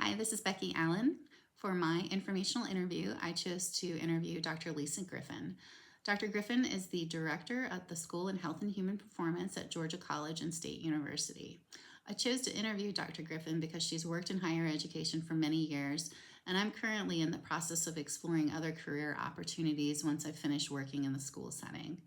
Hi, this is Becky Allen. For my informational interview, I chose to interview Dr. Lisa Griffin. Dr. Griffin is the director at the School in Health and Human Performance at Georgia College and State University. I chose to interview Dr. Griffin because she's worked in higher education for many years, and I'm currently in the process of exploring other career opportunities once I finish working in the school setting.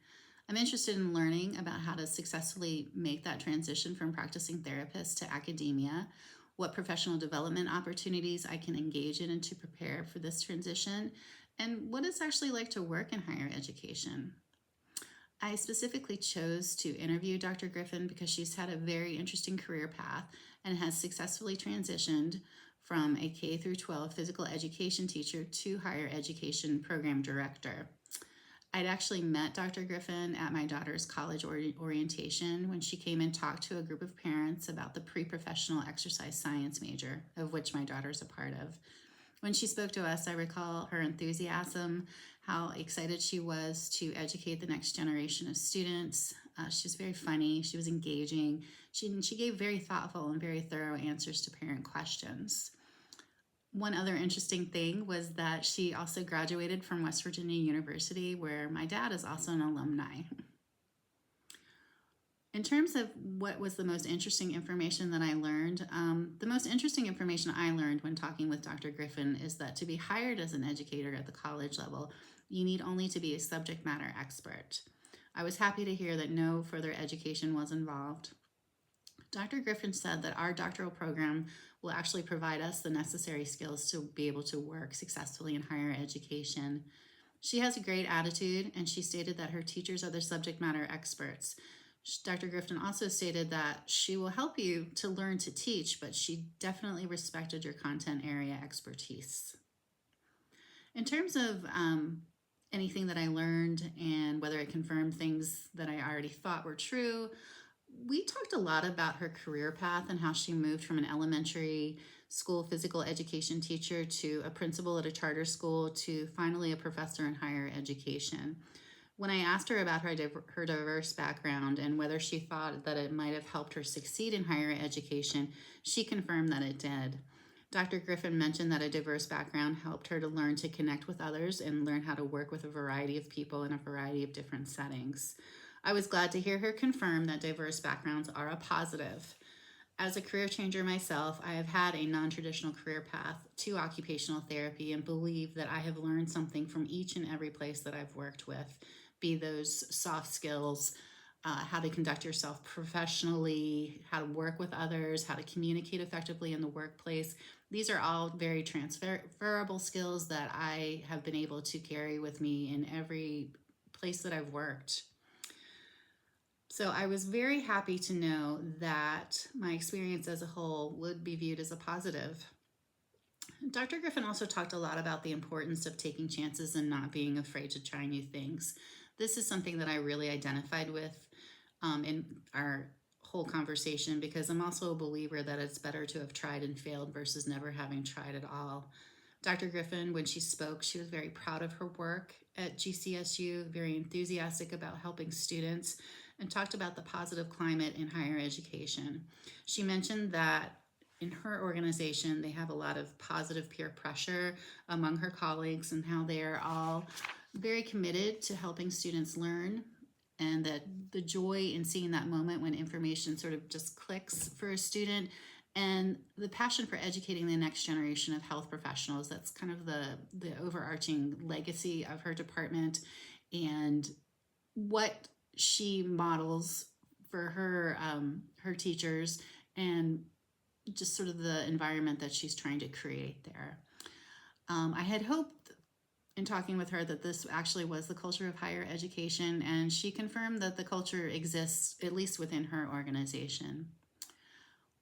I'm interested in learning about how to successfully make that transition from practicing therapist to academia, what professional development opportunities I can engage in and to prepare for this transition, and what it's actually like to work in higher education. I specifically chose to interview Dr. Griffin because she's had a very interesting career path and has successfully transitioned from a K through 12 physical education teacher to higher education program director. I'd actually met Dr. Griffin at my daughter's college orientation when she came and talked to a group of parents about the pre-professional exercise science major, of which my daughter's a part of. When she spoke to us, I recall her enthusiasm, how excited she was to educate the next generation of students. She was very funny, she was engaging, she gave very thoughtful and very thorough answers to parent questions. One other interesting thing was that she also graduated from West Virginia University, where my dad is also an alumni. In terms of what was the most interesting information that I learned, the most interesting information I learned when talking with Dr. Griffin is that to be hired as an educator at the college level, you need only to be a subject matter expert. I was happy to hear that no further education was involved. Dr. Griffin said that our doctoral program will actually provide us the necessary skills to be able to work successfully in higher education. She has a great attitude, and she stated that her teachers are the subject matter experts. Dr. Griffin also stated that she will help you to learn to teach, but she definitely respected your content area expertise. In terms of anything that I learned and whether it confirmed things that I already thought were true, we talked a lot about her career path and how she moved from an elementary school physical education teacher to a principal at a charter school to finally a professor in higher education. When I asked her about her diverse background and whether she thought that it might have helped her succeed in higher education, she confirmed that it did. Dr. Griffin mentioned that a diverse background helped her to learn to connect with others and learn how to work with a variety of people in a variety of different settings. I was glad to hear her confirm that diverse backgrounds are a positive. As a career changer myself, I have had a non-traditional career path to occupational therapy and believe that I have learned something from each and every place that I've worked with, be those soft skills, how to conduct yourself professionally, how to work with others, how to communicate effectively in the workplace. These are all very transferable skills that I have been able to carry with me in every place that I've worked. So I was very happy to know that my experience as a whole would be viewed as a positive. Dr. Griffin also talked a lot about the importance of taking chances and not being afraid to try new things. This is something that I really identified with in our whole conversation because I'm also a believer that it's better to have tried and failed versus never having tried at all. Dr. Griffin, when she spoke, she was very proud of her work at GCSU, very enthusiastic about helping students, and talked about the positive climate in higher education. She mentioned that in her organization, they have a lot of positive peer pressure among her colleagues and how they are all very committed to helping students learn, and that the joy in seeing that moment when information sort of just clicks for a student and the passion for educating the next generation of health professionals. That's kind of the overarching legacy of her department and what she models for her teachers and just sort of the environment that she's trying to create there. I had hoped in talking with her that this actually was the culture of higher education, and she confirmed that the culture exists at least within her organization.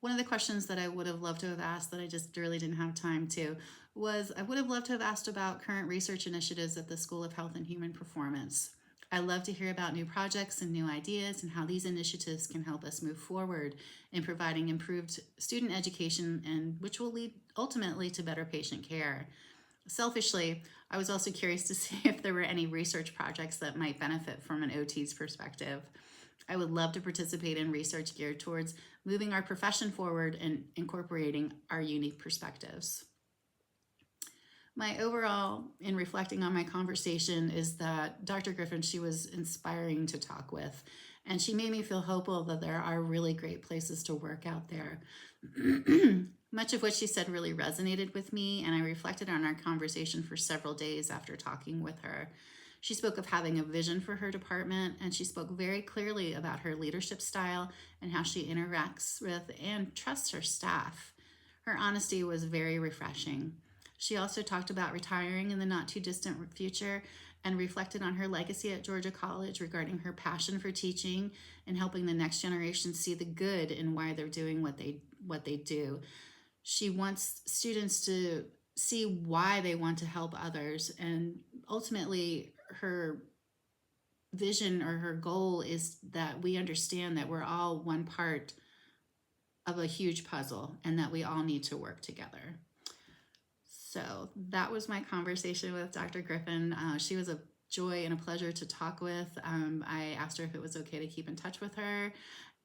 One of the questions that I would have loved to have asked that I just really didn't have time to was I would have loved to have asked about current research initiatives at the School of Health and Human Performance. I love to hear about new projects and new ideas and how these initiatives can help us move forward in providing improved student education, and which will lead ultimately to better patient care. Selfishly, I was also curious to see if there were any research projects that might benefit from an OT's perspective. I would love to participate in research geared towards moving our profession forward and incorporating our unique perspectives. My overall, in reflecting on my conversation, is that Dr. Griffin, she was inspiring to talk with, and she made me feel hopeful that there are really great places to work out there. Much of what she said really resonated with me, and I reflected on our conversation for several days after talking with her. She spoke of having a vision for her department, and she spoke very clearly about her leadership style and how she interacts with and trusts her staff. Her honesty was very refreshing. She also talked about retiring in the not too distant future and reflected on her legacy at Georgia College regarding her passion for teaching and helping the next generation see the good in why they're doing what they do. She wants students to see why they want to help others, and ultimately her vision or her goal is that we understand that we're all one part of a huge puzzle and that we all need to work together. So that was my conversation with Dr. Griffin. She was a joy and a pleasure to talk with. I asked her if it was okay to keep in touch with her,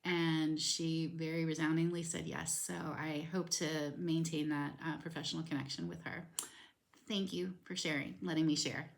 and she very resoundingly said yes. So I hope to maintain that professional connection with her. Thank you for letting me share.